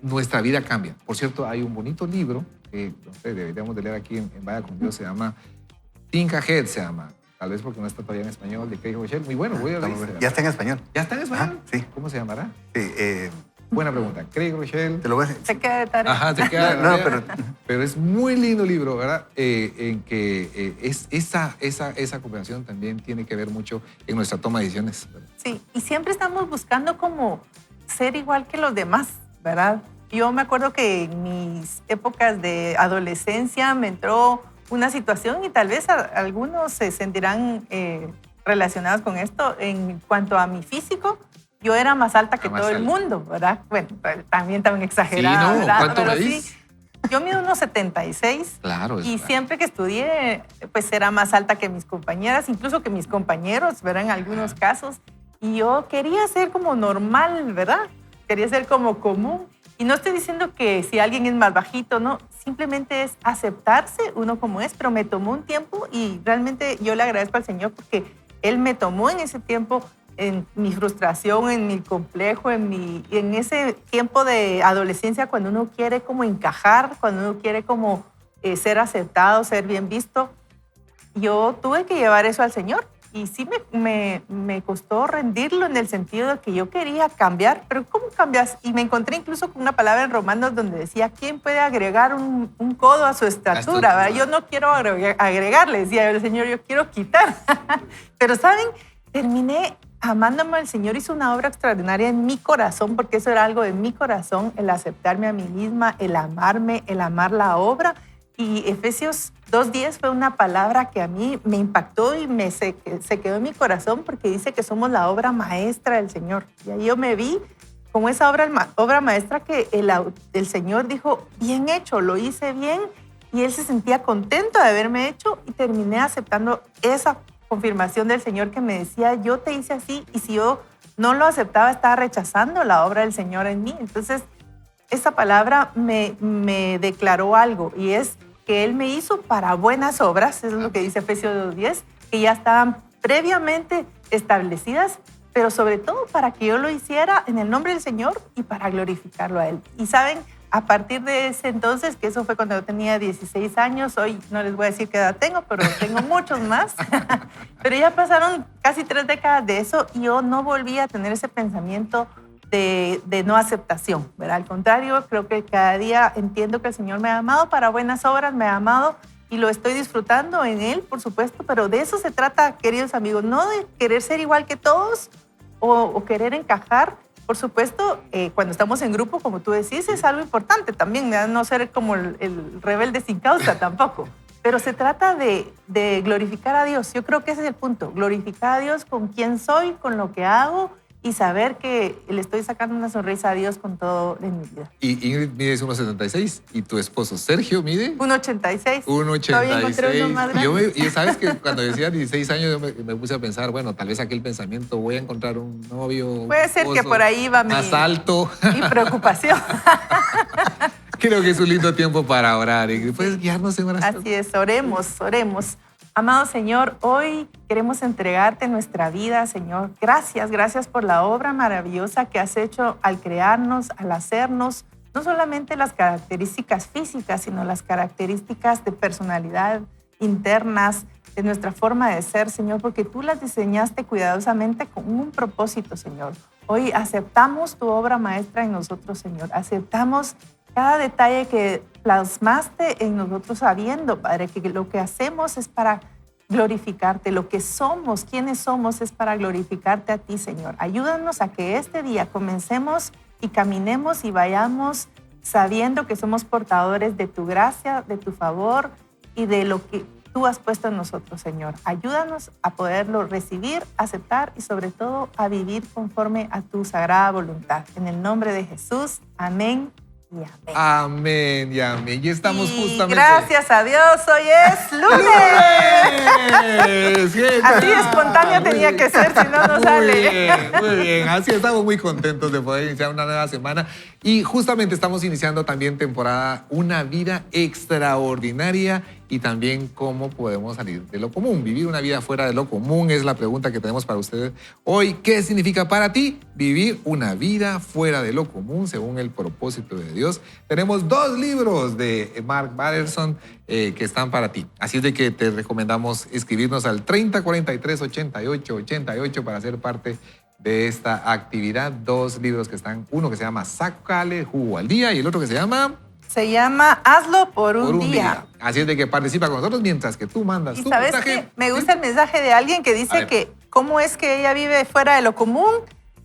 S3: nuestra vida cambia. Por cierto, hay un bonito libro que no sé, deberíamos de leer aquí en Vaya con Dios, se llama Think Ahead, se llama. Tal vez porque no está todavía en español, de Craig Rochelle. Muy bueno, voy a leer.
S4: Ya está en español.
S3: ¿Ya está en español?
S4: Sí.
S3: ¿Cómo se llamará?
S4: Sí,
S3: buena pregunta. Craig Rochelle.
S4: Te lo voy a decir.
S2: Se queda de tarea.
S3: Ajá, se queda.
S4: No,
S3: pero es muy lindo libro, ¿verdad? En que esa cooperación también tiene que ver mucho en nuestra toma de decisiones, ¿verdad?
S2: Sí, y siempre estamos buscando como ser igual que los demás, ¿verdad? Yo me acuerdo que en mis épocas de adolescencia me entró una situación y tal vez algunos se sentirán relacionados con esto. En cuanto a mi físico, yo era más alta que todo el mundo, ¿verdad? Bueno, también exagerada,
S3: sí, no,
S2: ¿verdad?
S3: ¿cuánto
S2: Pero
S3: medís?
S2: sí, yo mido unos 76.
S3: Claro.
S2: Y siempre que estudié, pues era más alta que mis compañeras, incluso que mis compañeros, ¿verdad? En algunos casos. Y yo quería ser como normal, ¿verdad? Quería ser como común. Y no estoy diciendo que si alguien es más bajito, no. Simplemente es aceptarse uno como es, pero me tomó un tiempo y realmente yo le agradezco al Señor porque Él me tomó en ese tiempo, en mi frustración, en mi complejo, en ese tiempo de adolescencia cuando uno quiere como encajar, cuando uno quiere como ser aceptado, ser bien visto. Yo tuve que llevar eso al Señor y sí me costó rendirlo en el sentido de que yo quería cambiar, pero ¿cómo cambias? Y me encontré incluso con una palabra en Romanos donde decía, ¿quién puede agregar un codo a su estatura? ¿Verdad? Yo no quiero agregarle, decía el Señor, yo quiero quitar. Pero ¿saben? Terminé amándome al Señor, hizo una obra extraordinaria en mi corazón, porque eso era algo de mi corazón, el aceptarme a mí misma, el amarme, el amar la obra. Y Efesios 2:10 fue una palabra que a mí me impactó y se quedó en mi corazón porque dice que somos la obra maestra del Señor. Y ahí yo me vi como esa obra maestra que el Señor dijo, bien hecho, lo hice bien, y Él se sentía contento de haberme hecho y terminé aceptando esa confirmación del Señor que me decía, yo te hice así, y si yo no lo aceptaba, estaba rechazando la obra del Señor en mí. Entonces, esa palabra me declaró algo, y es que Él me hizo para buenas obras, eso es lo que dice Efesios 2:10, que ya estaban previamente establecidas, pero sobre todo para que yo lo hiciera en el nombre del Señor y para glorificarlo a Él. Y saben, a partir de ese entonces, que eso fue cuando yo tenía 16 años, hoy no les voy a decir qué edad tengo, pero tengo muchos más, pero ya pasaron casi 3 décadas de eso y yo no volví a tener ese pensamiento de no aceptación, ¿verdad? Al contrario, creo que cada día entiendo que el Señor me ha amado para buenas obras, me ha amado y lo estoy disfrutando en Él, por supuesto, pero de eso se trata, queridos amigos, no de querer ser igual que todos o querer encajar. Por supuesto, cuando estamos en grupo, como tú decís, es algo importante también, ¿verdad? No ser como el rebelde sin causa tampoco. Pero se trata de glorificar a Dios. Yo creo que ese es el punto, glorificar a Dios con quién soy, con lo que hago, y saber que le estoy sacando una sonrisa a Dios con todo en mi vida.
S3: Y Ingrid mide 1,76 y tu esposo Sergio mide
S2: 1,86.
S3: 1,86. Y sabes que cuando decía 16 años yo me puse a pensar, bueno, tal vez aquel pensamiento, voy a encontrar un novio.
S2: Puede ser que por ahí va
S3: más alto.
S2: mi preocupación.
S3: Creo que es un lindo tiempo para orar. Y puedes guiarnos en oración.
S2: Así es, oremos, oremos. Amado Señor, hoy queremos entregarte nuestra vida, Señor. Gracias por la obra maravillosa que has hecho al crearnos, al hacernos, no solamente las características físicas, sino las características de personalidad internas, de nuestra forma de ser, Señor, porque tú las diseñaste cuidadosamente con un propósito, Señor. Hoy aceptamos tu obra maestra en nosotros, Señor. Aceptamos cada detalle que plasmaste en nosotros, sabiendo, Padre, que lo que hacemos es para glorificarte. Lo que somos, quienes somos, es para glorificarte a ti, Señor. Ayúdanos a que este día comencemos y caminemos y vayamos sabiendo que somos portadores de tu gracia, de tu favor y de lo que tú has puesto en nosotros, Señor. Ayúdanos a poderlo recibir, aceptar y sobre todo a vivir conforme a tu sagrada voluntad. En el nombre de Jesús, amén y amén.
S3: Amén y amén. Y estamos justamente...
S2: Gracias a Dios, hoy es lunes. Así espontáneo tenía que ser, si no, no sale.
S3: Muy bien. Así estamos muy contentos de poder iniciar una nueva semana. Y justamente estamos iniciando también temporada Una Vida Extraordinaria y también cómo podemos salir de lo común. Vivir una vida fuera de lo común es la pregunta que tenemos para ustedes hoy. ¿Qué significa para ti vivir una vida fuera de lo común según el propósito de Dios? Tenemos 2 libros de Mark Batterson que están para ti. Así es de que te recomendamos escribirnos al 3043-8888 para ser parte de esta actividad. 2 libros que están, uno que se llama Sácale jugo al día y el otro que se llama
S2: Hazlo por un día.
S3: Así es de que participa con nosotros mientras que tú mandas
S2: Y
S3: tu
S2: sabes
S3: mensaje.
S2: que me gusta el mensaje de alguien que dice que cómo es que ella vive fuera de lo común,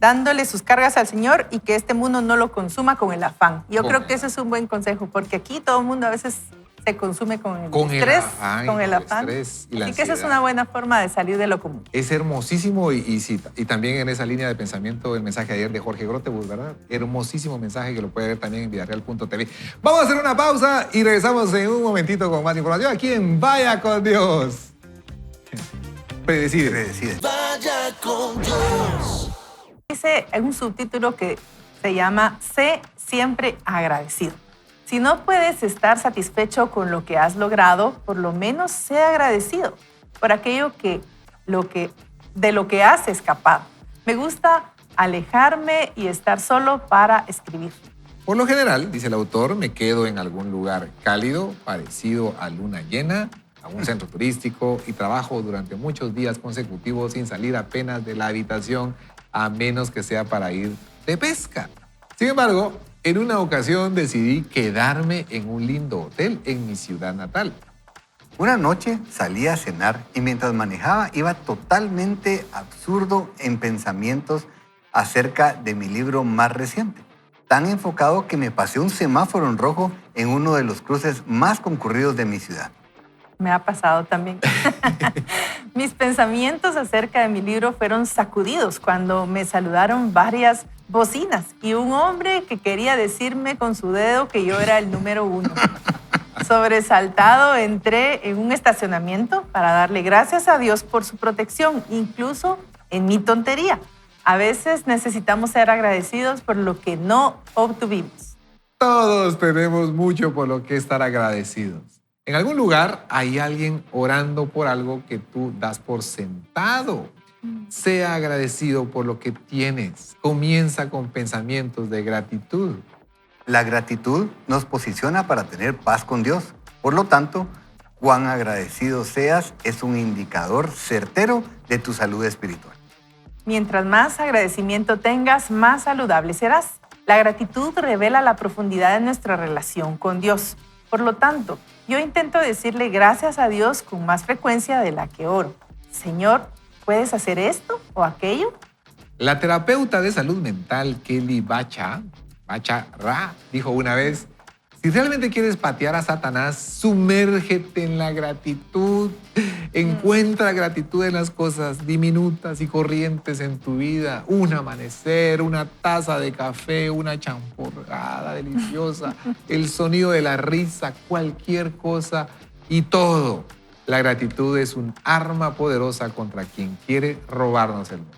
S2: dándole sus cargas al Señor y que este mundo no lo consuma con el afán. Yo creo que ese es un buen consejo, porque aquí todo el mundo a veces se consume con el estrés, con el afán.
S3: Estrés y la
S2: Así que esa es
S3: ansiedad.
S2: una buena forma de salir de lo común.
S3: Es hermosísimo y también en esa línea de pensamiento el mensaje ayer de Jorge Grotebus, ¿verdad? Hermosísimo mensaje que lo puede ver también en vidareal.tv. Vamos a hacer una pausa y regresamos en un momentito con más información aquí en Vaya con Dios. Predecide.
S5: Vaya con Dios.
S2: Dice un subtítulo que se llama Sé siempre agradecido. Si no puedes estar satisfecho con lo que has logrado, por lo menos sé agradecido por aquello de lo que has escapado. Me gusta alejarme y estar solo para escribir.
S3: Por lo general, dice el autor, me quedo en algún lugar cálido, parecido a luna llena, a un centro turístico y trabajo durante muchos días consecutivos sin salir apenas de la habitación, a menos que sea para ir de pesca. Sin embargo, en una ocasión decidí quedarme en un lindo hotel en mi ciudad natal.
S4: Una noche salí a cenar y mientras manejaba iba totalmente absurdo en pensamientos acerca de mi libro más reciente. Tan enfocado que me pasé un semáforo en rojo en uno de los cruces más concurridos de mi ciudad.
S2: Me ha pasado también. Mis pensamientos acerca de mi libro fueron sacudidos cuando me saludaron varias bocinas y un hombre que quería decirme con su dedo que yo era el número 1. Sobresaltado, entré en un estacionamiento para darle gracias a Dios por su protección, incluso en mi tontería. A veces necesitamos ser agradecidos por lo que no obtuvimos.
S3: Todos tenemos mucho por lo que estar agradecidos. En algún lugar hay alguien orando por algo que tú das por sentado. Sea agradecido por lo que tienes. Comienza con pensamientos de gratitud.
S4: La gratitud nos posiciona para tener paz con Dios. Por lo tanto, cuán agradecido seas es un indicador certero de tu salud espiritual.
S2: Mientras más agradecimiento tengas, más saludable serás. La gratitud revela la profundidad de nuestra relación con Dios. Por lo tanto, yo intento decirle gracias a Dios con más frecuencia de la que oro. Señor, ¿puedes hacer esto o aquello?
S3: La terapeuta de salud mental Kelly Bachara dijo una vez, si realmente quieres patear a Satanás, sumérgete en la gratitud. Encuentra gratitud en las cosas diminutas y corrientes en tu vida. Un amanecer, una taza de café, una champurrada deliciosa, el sonido de la risa, cualquier cosa y todo. La gratitud es un arma poderosa contra quien quiere robarnos el mundo.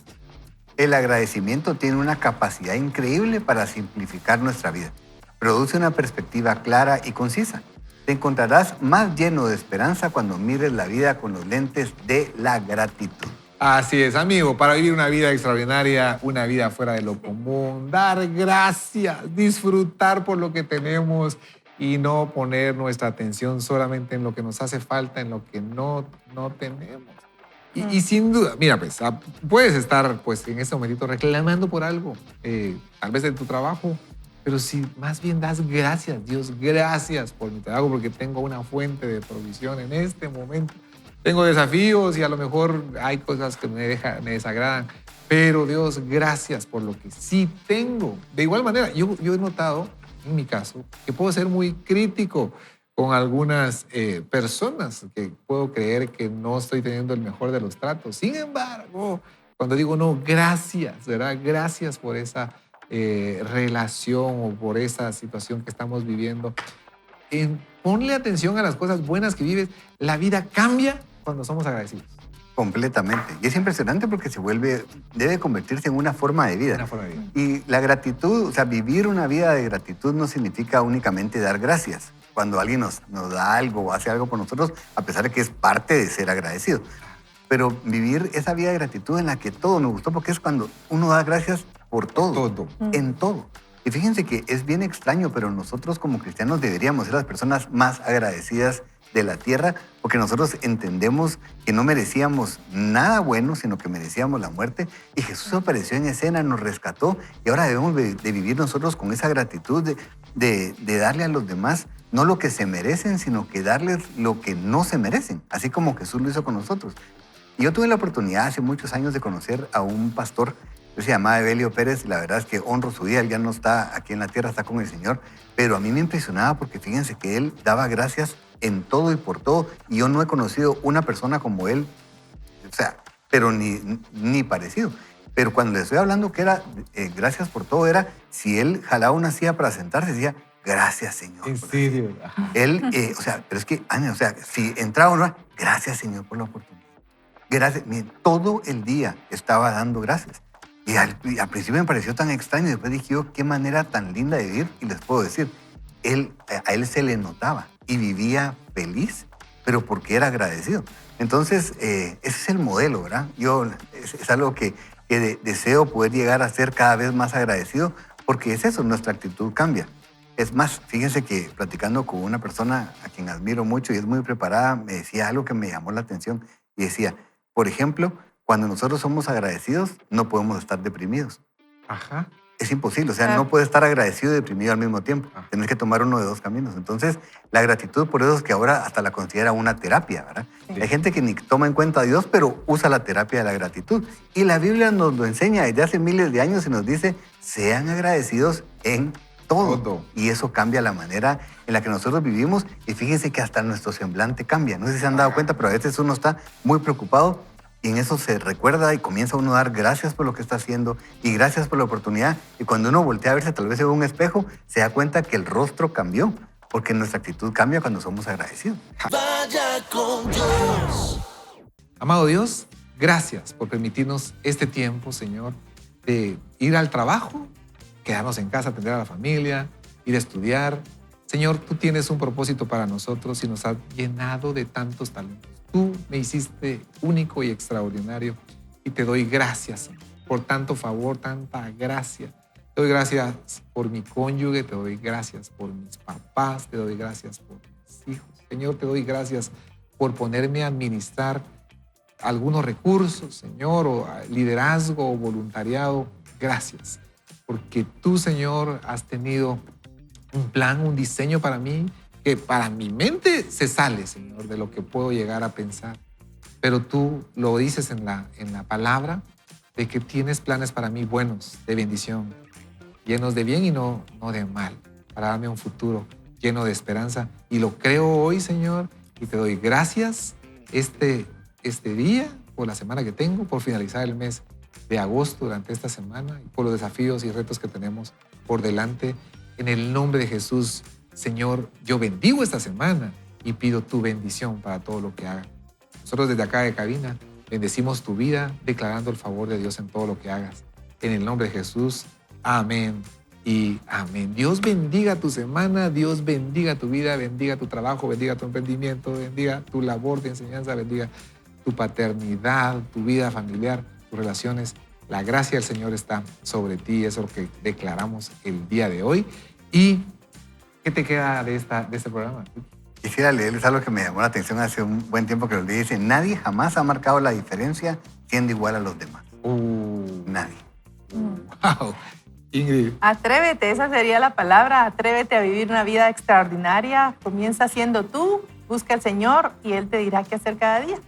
S4: El agradecimiento tiene una capacidad increíble para simplificar nuestra vida. Produce una perspectiva clara y concisa. Te encontrarás más lleno de esperanza cuando mires la vida con los lentes de la gratitud.
S3: Así es, amigo, para vivir una vida extraordinaria, una vida fuera de lo común, dar gracias, disfrutar por lo que tenemos y no poner nuestra atención solamente en lo que nos hace falta, en lo que no tenemos. Y sin duda, mira, pues, puedes estar pues, en este momentito reclamando por algo, tal vez de tu trabajo, pero si más bien das gracias, Dios, gracias por mi trabajo, porque tengo una fuente de provisión en este momento. Tengo desafíos y a lo mejor hay cosas que me desagradan, pero Dios, gracias por lo que sí tengo. De igual manera, yo he notado, en mi caso, que puedo ser muy crítico con algunas personas que puedo creer que no estoy teniendo el mejor de los tratos. Sin embargo, cuando digo no, gracias, ¿verdad? Gracias por esa relación o por esa situación que estamos viviendo. Ponle atención a las cosas buenas que vives. La vida cambia cuando somos agradecidos.
S4: Completamente. Y es impresionante porque debe convertirse en una forma de vida.
S3: Una forma de vida.
S4: Y la gratitud, o sea, vivir una vida de gratitud no significa únicamente dar gracias. Cuando alguien nos da algo o hace algo por nosotros, a pesar de que es parte de ser agradecido. Pero vivir esa vida de gratitud en la que todo me gustó, porque es cuando uno da gracias por todo. En todo. Y fíjense que es bien extraño, pero nosotros como cristianos deberíamos ser las personas más agradecidas de la tierra, porque nosotros entendemos que no merecíamos nada bueno, sino que merecíamos la muerte. Y Jesús apareció en escena, nos rescató, y ahora debemos de vivir nosotros con esa gratitud de darle a los demás no lo que se merecen, sino que darles lo que no se merecen, así como Jesús lo hizo con nosotros. Y yo tuve la oportunidad hace muchos años de conocer a un pastor que se llamaba Evelio Pérez, y la verdad es que honro su vida. Él ya no está aquí en la tierra, está con el Señor, pero a mí me impresionaba porque fíjense que él daba gracias en todo y por todo, y yo no he conocido una persona como él, o sea, pero ni parecido. Pero cuando le estoy hablando que era gracias por todo, era si él jalaba una silla para sentarse, decía, gracias, Señor.
S3: ¿En serio?
S4: Él, o sea, pero es que, o sea, si entraba uno, gracias, Señor, por la oportunidad. Gracias. Miren, todo el día estaba dando gracias. Y al principio me pareció tan extraño, y después dije yo, qué manera tan linda de vivir. Y les puedo decir, a él se le notaba y vivía feliz, pero porque era agradecido. Entonces, ese es el modelo, ¿verdad? Es algo que deseo poder llegar a ser cada vez más agradecido, porque es eso, nuestra actitud cambia. Es más, fíjense que platicando con una persona a quien admiro mucho y es muy preparada, me decía algo que me llamó la atención y decía, por ejemplo, cuando nosotros somos agradecidos, no podemos estar deprimidos.
S3: Ajá.
S4: Es imposible, o sea, no puedes estar agradecido y deprimido al mismo tiempo. Tienes que tomar uno de dos caminos. Entonces, la gratitud, por eso es que ahora hasta la considera una terapia, ¿verdad? Sí. Hay gente que ni toma en cuenta a Dios, pero usa la terapia de la gratitud. Y la Biblia nos lo enseña desde hace miles de años y nos dice, sean agradecidos en todo. Y eso cambia la manera en la que nosotros vivimos. Y fíjense que hasta nuestro semblante cambia. No sé si se han dado cuenta, pero a veces uno está muy preocupado y en eso se recuerda y comienza uno a dar gracias por lo que está haciendo y gracias por la oportunidad. Y cuando uno voltea a verse tal vez en un espejo, se da cuenta que el rostro cambió, porque nuestra actitud cambia cuando somos agradecidos.
S5: Vaya con Dios.
S3: Amado Dios, gracias por permitirnos este tiempo, Señor, de ir al trabajo, quedarnos en casa, atender a la familia, ir a estudiar. Señor, tú tienes un propósito para nosotros y nos has llenado de tantos talentos. Tú me hiciste único y extraordinario y te doy gracias, Señor, por tanto favor, tanta gracia. Te doy gracias por mi cónyuge, te doy gracias por mis papás, te doy gracias por mis hijos. Señor, te doy gracias por ponerme a administrar algunos recursos, Señor, o liderazgo o voluntariado. Gracias, porque tú, Señor, has tenido un plan, un diseño para mí, que para mi mente se sale, Señor, de lo que puedo llegar a pensar. Pero tú lo dices en la palabra, de que tienes planes para mí buenos, de bendición, llenos de bien y no de mal, para darme un futuro lleno de esperanza. Y lo creo hoy, Señor, y te doy gracias este día, por la semana que tengo, por finalizar el mes de agosto durante esta semana y por los desafíos y retos que tenemos por delante. En el nombre de Jesús, Señor, yo bendigo esta semana y pido tu bendición para todo lo que haga. Nosotros desde acá de cabina bendecimos tu vida, declarando el favor de Dios en todo lo que hagas. En el nombre de Jesús, amén y Y amén. Dios bendiga tu semana, Dios bendiga tu vida, bendiga tu trabajo, bendiga tu emprendimiento, bendiga tu labor de enseñanza, bendiga tu paternidad, tu vida familiar, tus relaciones. La gracia del Señor está sobre ti, eso es lo que declaramos el día de hoy. ¿Y qué te queda de este programa?
S4: Quisiera leerles algo que me llamó la atención hace un buen tiempo que lo leí. Dice, nadie jamás ha marcado la diferencia siendo igual a los demás. Nadie.
S3: Wow. Ingrid.
S2: Atrévete, esa sería la palabra. Atrévete a vivir una vida extraordinaria. Comienza siendo tú, busca al Señor y Él te dirá qué hacer cada día.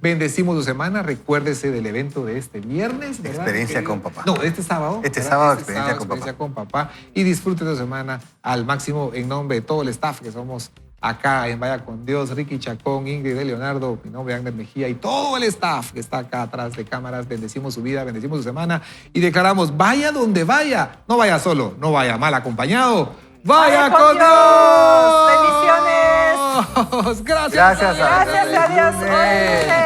S3: Bendecimos tu semana. Recuérdese del evento de este viernes, ¿verdad?
S4: Experiencia con papá.
S3: No, este sábado.
S4: Este
S3: ¿verdad?
S4: sábado,
S3: Este
S4: experiencia con
S3: papá. Y disfrute tu semana al máximo en nombre de todo el staff que somos acá en Vaya con Dios, Ricky Chacón, Ingrid de Leonardo, mi nombre es Agner Mejía y todo el staff que está acá atrás de cámaras. Bendecimos su vida, bendecimos su semana y declaramos, vaya donde vaya, no vaya solo, no vaya mal acompañado, vaya con Dios.
S2: Bendiciones.
S3: Gracias.
S4: Gracias
S2: Gracias a Dios.